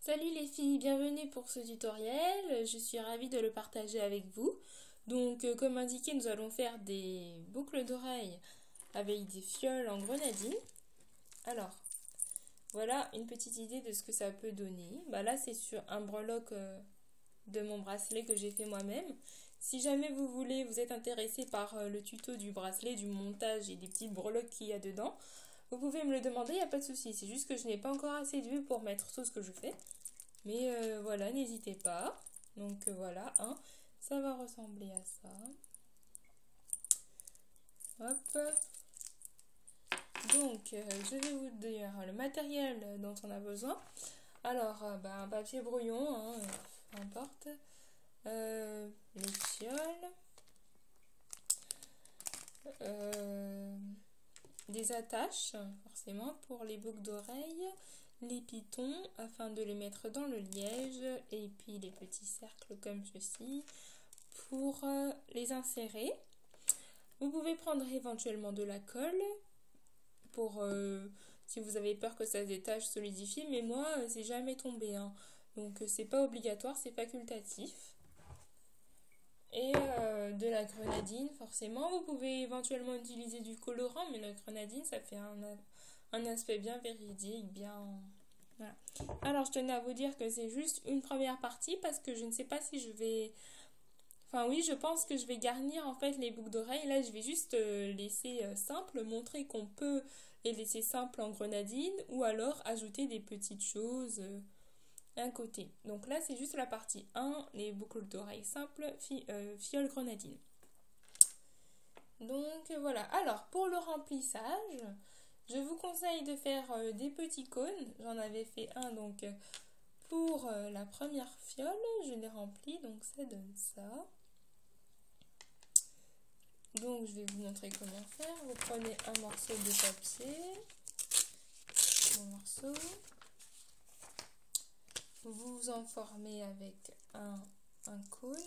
Salut les filles, bienvenue pour ce tutoriel. Je suis ravie de le partager avec vous. Donc, comme indiqué, nous allons faire des boucles d'oreilles avec des fioles en grenadine. Alors, voilà une petite idée de ce que ça peut donner. Là, c'est sur un breloque de mon bracelet que j'ai fait moi-même. Si jamais vous êtes intéressé par le tuto du bracelet, du montage et des petites breloques qu'il y a dedans, vous pouvez me le demander, il n'y a pas de souci. C'est juste que je n'ai pas encore assez de vues pour mettre tout ce que je fais. Mais voilà, n'hésitez pas. Donc voilà, hein, ça va ressembler à ça. Hop. Donc, je vais vous dire le matériel dont on a besoin. Alors, un papier brouillon, hein, peu importe. Les fioles. Des attaches, forcément, pour les boucles d'oreilles. Les pitons, afin de les mettre dans le liège. Et puis les petits cercles comme ceci, pour les insérer. Vous pouvez prendre éventuellement de la colle pour si vous avez peur que ça se détache, solidifie, mais moi c'est jamais tombé, hein. Donc c'est pas obligatoire, c'est facultatif. Et de la grenadine, forcément. Vous pouvez éventuellement utiliser du colorant, mais la grenadine, ça fait un aspect bien véridique, bien... Voilà. Alors, je tenais à vous dire que c'est juste une première partie parce que je ne sais pas si je vais... Enfin oui, je pense que je vais garnir en fait les boucles d'oreilles. Là, je vais juste laisser simple, montrer qu'on peut les laisser simples en grenadine ou alors ajouter des petites choses à côté. Donc là, c'est juste la partie 1, les boucles d'oreilles simples, fiole grenadine. Donc voilà. Alors, pour le remplissage, je vous conseille de faire des petits cônes. J'en avais fait un donc pour la première fiole. Je l'ai rempli, donc ça donne ça. Donc je vais vous montrer comment faire. Vous prenez un morceau de papier, un morceau, vous en formez avec un cône.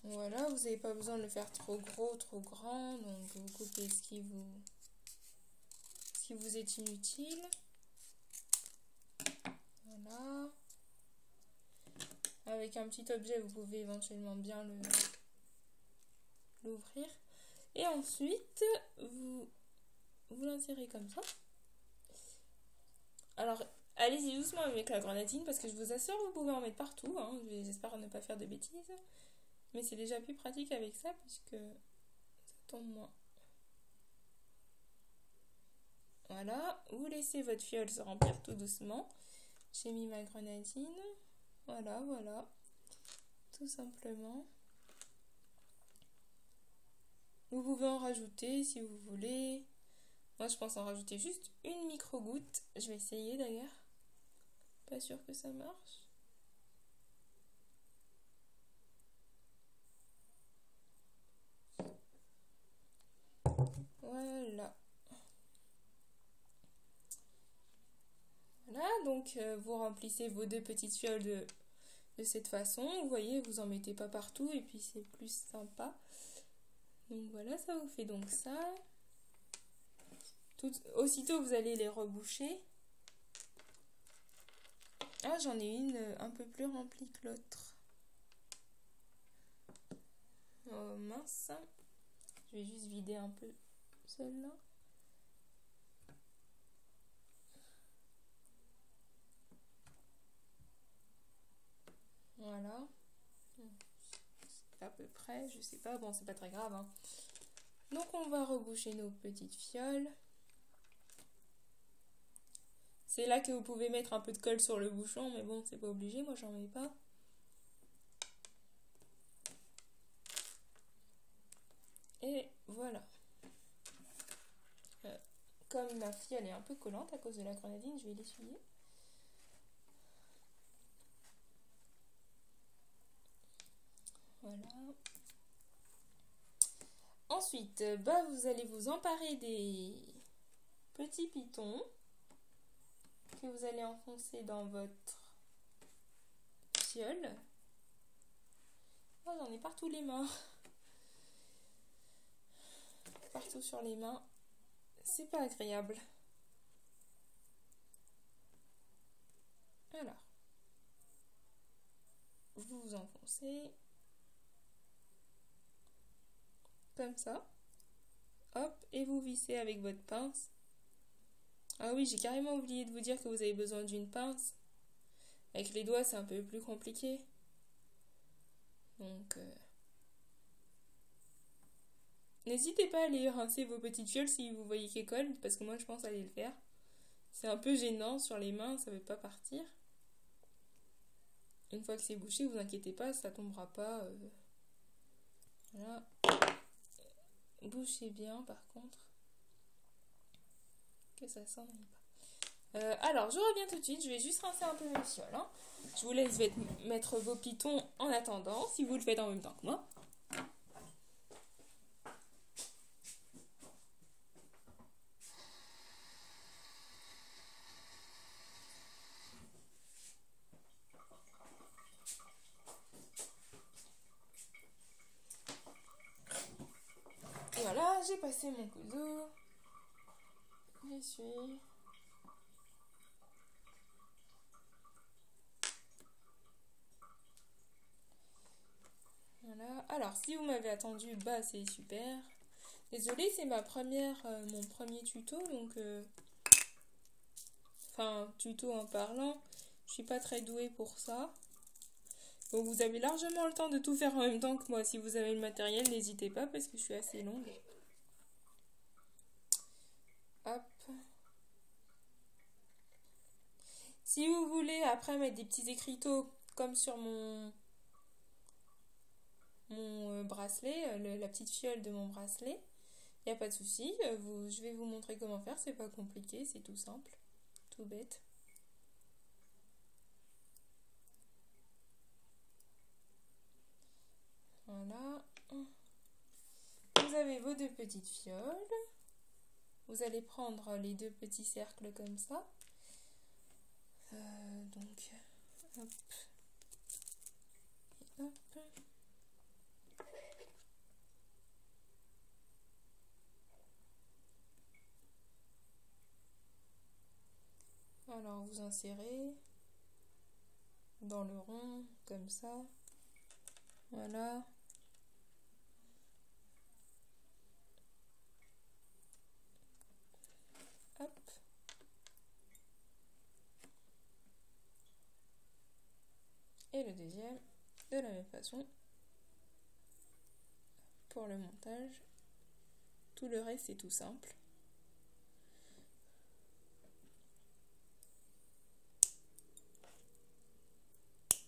Voilà, vous n'avez pas besoin de le faire trop gros, trop grand, donc vous coupez ce qui vous est inutile. Voilà. Avec un petit objet, vous pouvez éventuellement bien l'ouvrir. Et ensuite, vous l'insérez comme ça. Alors, allez-y doucement avec la grenadine parce que je vous assure, vous pouvez en mettre partout, hein. J'espère ne pas faire de bêtises. Mais c'est déjà plus pratique avec ça puisque ça tombe moins. Voilà, vous laissez votre fiole se remplir tout doucement. J'ai mis ma grenadine. Voilà, voilà. Tout simplement. Vous pouvez en rajouter si vous voulez. Moi, je pense en rajouter juste une micro-goutte. Je vais essayer d'ailleurs. Pas sûr que ça marche. Voilà. Voilà, donc vous remplissez vos deux petites fioles de cette façon. Vous voyez, vous en mettez pas partout et puis c'est plus sympa. Donc voilà, ça vous fait donc ça. Aussitôt, vous allez les reboucher. Ah, j'en ai une un peu plus remplie que l'autre. Oh mince. Je vais juste vider un peu celle-là. Voilà. À peu près, je sais pas. Bon, c'est pas très grave, hein. Donc, on va reboucher nos petites fioles. C'est là que vous pouvez mettre un peu de colle sur le bouchon, mais bon, c'est pas obligé. Moi, j'en mets pas. Et voilà. Comme ma fiole est un peu collante à cause de la grenadine, je vais l'essuyer. Voilà. Ensuite, vous allez vous emparer des petits pitons que vous allez enfoncer dans votre fiole. Oh, j'en ai partout les mains. Partout sur les mains. C'est pas agréable. Alors, vous enfoncez comme ça. Hop, et vous vissez avec votre pince. Ah oui, j'ai carrément oublié de vous dire que vous avez besoin d'une pince. Avec les doigts, c'est un peu plus compliqué. Donc, n'hésitez pas à aller rincer vos petites fioles si vous voyez qu'elles collent, parce que moi, je pense aller le faire. C'est un peu gênant sur les mains, ça ne veut pas partir. Une fois que c'est bouché, vous inquiétez pas, ça tombera pas. Voilà. Bouchez bien, par contre. Que ça s'en aille pas. Alors, je reviens tout de suite. Je vais juste rincer un peu mes fioles. Hein. Je vous laisse mettre vos pitons en attendant, si vous le faites en même temps que moi. Voilà, j'ai passé mon couteau. J'y suis. Voilà. Alors, si vous m'avez attendu, bah c'est super. Désolée, c'est mon premier tuto, donc... Enfin, tuto en parlant. Je suis pas très douée pour ça. Donc vous avez largement le temps de tout faire en même temps que moi. Si vous avez le matériel, n'hésitez pas parce que je suis assez longue. Hop. Si vous voulez après mettre des petits écriteaux comme sur mon bracelet, la petite fiole de mon bracelet, il n'y a pas de souci. Je vais vous montrer comment faire. C'est pas compliqué, c'est tout simple. Tout bête. Voilà. Vous avez vos deux petites fioles. Vous allez prendre les deux petits cercles comme ça. Donc, hop. Et hop. Alors, vous insérez dans le rond, comme ça. Voilà. Hop. Et le deuxième, de la même façon. Pour le montage. Tout le reste, c'est tout simple.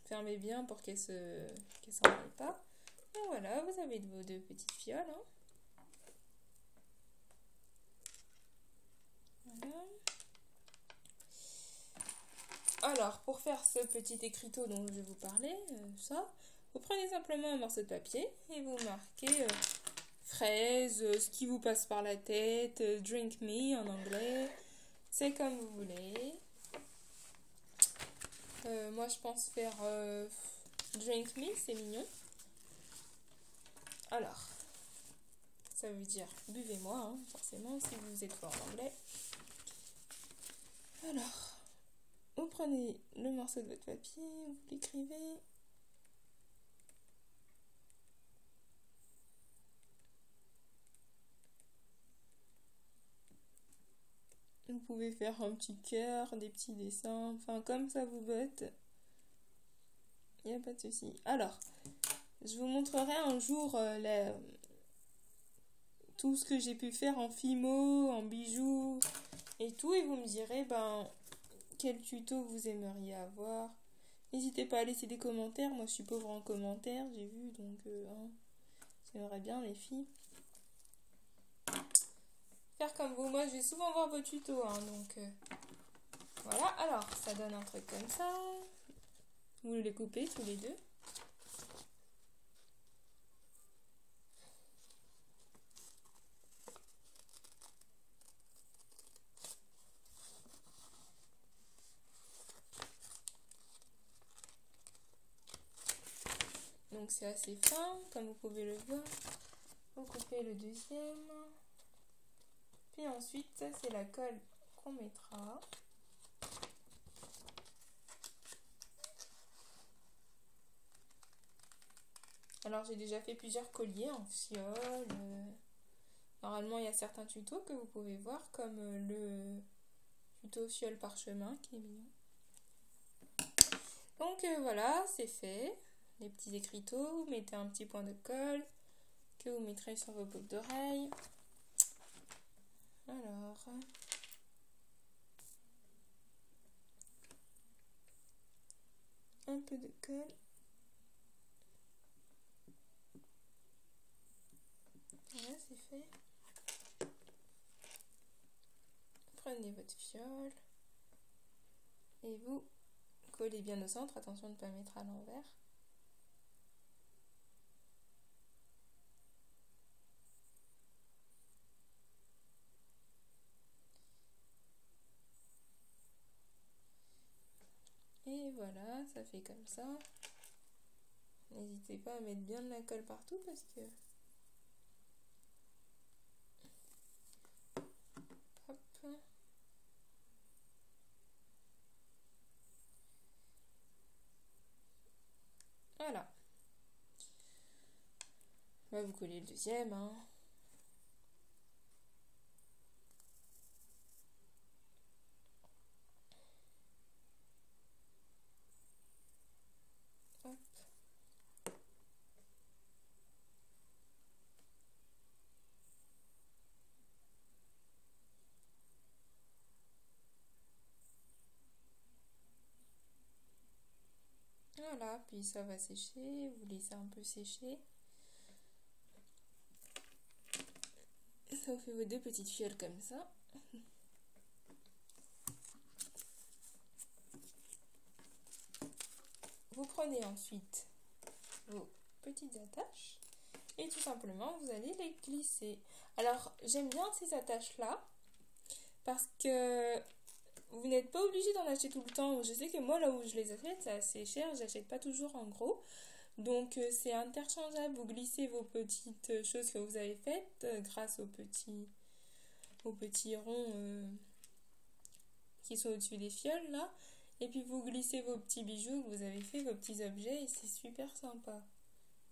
Fermez bien pour qu'elle s'en aille pas. Et voilà, vous avez vos deux petites fioles. Hein. Voilà. Alors, pour faire ce petit écriteau dont je vais vous parler, vous prenez simplement un morceau de papier et vous marquez fraise, ce qui vous passe par la tête, drink me en anglais, c'est comme vous voulez. Moi, je pense faire drink me, c'est mignon. Alors, ça veut dire buvez-moi, hein, forcément, si vous êtes fort en anglais. Alors, vous prenez le morceau de votre papier, vous l'écrivez. Vous pouvez faire un petit cœur, des petits dessins, enfin comme ça vous botte. Il n'y a pas de souci. Alors, je vous montrerai un jour tout ce que j'ai pu faire en fimo, en bijoux et tout. Et vous me direz quel tuto vous aimeriez avoir. N'hésitez pas à laisser des commentaires. Moi, je suis pauvre en commentaires, j'ai vu. Donc, j'aimerais bien les filles. Faire comme vous. Moi, je vais souvent voir vos tutos. Hein, donc, voilà. Alors, ça donne un truc comme ça. Vous les coupez tous les deux. Donc c'est assez fin, comme vous pouvez le voir. Vous coupez le deuxième. Puis ensuite, ça c'est la colle qu'on mettra. Alors j'ai déjà fait plusieurs colliers en fiole. Normalement il y a certains tutos que vous pouvez voir comme le tuto fiole parchemin qui est mignon. Donc voilà, c'est fait. Les petits écriteaux, vous mettez un petit point de colle que vous mettrez sur vos boucles d'oreilles. Alors, un peu de colle. Voilà, c'est fait. Prenez votre fiole et vous collez bien au centre. Attention de ne pas mettre à l'envers. Et voilà, ça fait comme ça. N'hésitez pas à mettre bien de la colle partout parce que... Hop. Voilà. Là, vous collez le deuxième, hein. Hop. Voilà, puis ça va sécher, vous laissez un peu sécher. Ça vous fait vos deux petites fioles comme ça. Vous prenez ensuite vos petites attaches et tout simplement vous allez les glisser. Alors j'aime bien ces attaches là parce que vous n'êtes pas obligé d'en acheter tout le temps. Je sais que moi là où je les achète c'est assez cher, j'achète pas toujours en gros. Donc c'est interchangeable, vous glissez vos petites choses que vous avez faites grâce aux petits ronds qui sont au-dessus des fioles là. Et puis vous glissez vos petits bijoux que vous avez fait, vos petits objets et c'est super sympa.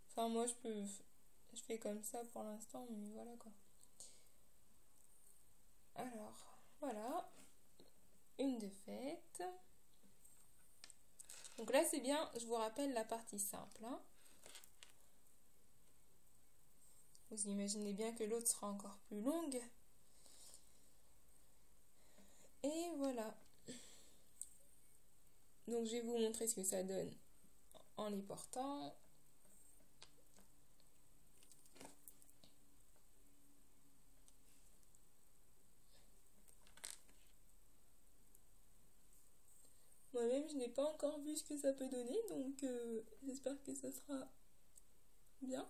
Enfin moi je fais comme ça pour l'instant mais voilà quoi. Alors voilà, une de faite. Donc là c'est bien, je vous rappelle la partie simple. Hein. Vous imaginez bien que l'autre sera encore plus longue. Et voilà. Donc je vais vous montrer ce que ça donne en les portant. Moi-même je n'ai pas encore vu ce que ça peut donner, donc j'espère que ça sera bien.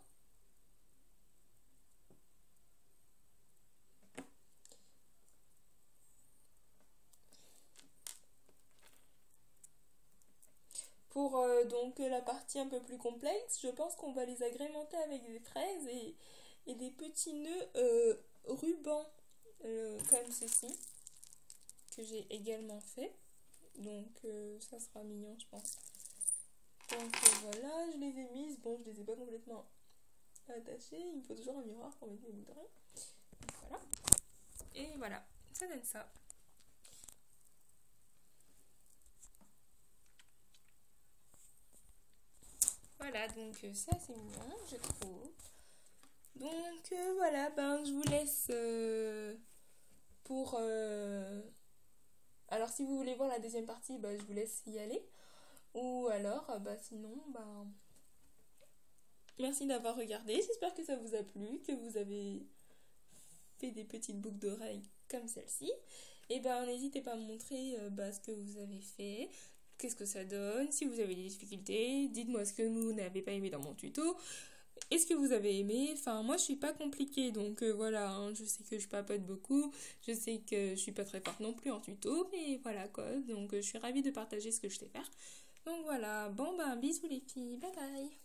Pour donc la partie un peu plus complexe, je pense qu'on va les agrémenter avec des fraises et des petits nœuds rubans comme ceci, que j'ai également fait. Donc ça sera mignon je pense. Donc voilà, je les ai mises. Bon, je les ai pas complètement attachées. Il me faut toujours un miroir pour mettre mes boucles d'oreilles. Voilà. Et voilà, ça donne ça. Voilà, donc ça c'est mignon, je trouve. Donc voilà, ben je vous laisse pour... Alors si vous voulez voir la deuxième partie, ben, je vous laisse y aller. Ou alors, bah sinon, ben... Merci d'avoir regardé, j'espère que ça vous a plu, que vous avez fait des petites boucles d'oreilles comme celle-ci. Et ben n'hésitez pas à me montrer ce que vous avez fait, qu'est-ce que ça donne, si vous avez des difficultés, dites-moi ce que vous n'avez pas aimé dans mon tuto. Est-ce que vous avez aimé? Enfin, moi, je suis pas compliquée, donc voilà, hein, je sais que je papote beaucoup, je sais que je suis pas très forte non plus en tuto, mais voilà quoi, donc je suis ravie de partager ce que je sais faire. Donc voilà, bon ben, bisous les filles, bye bye!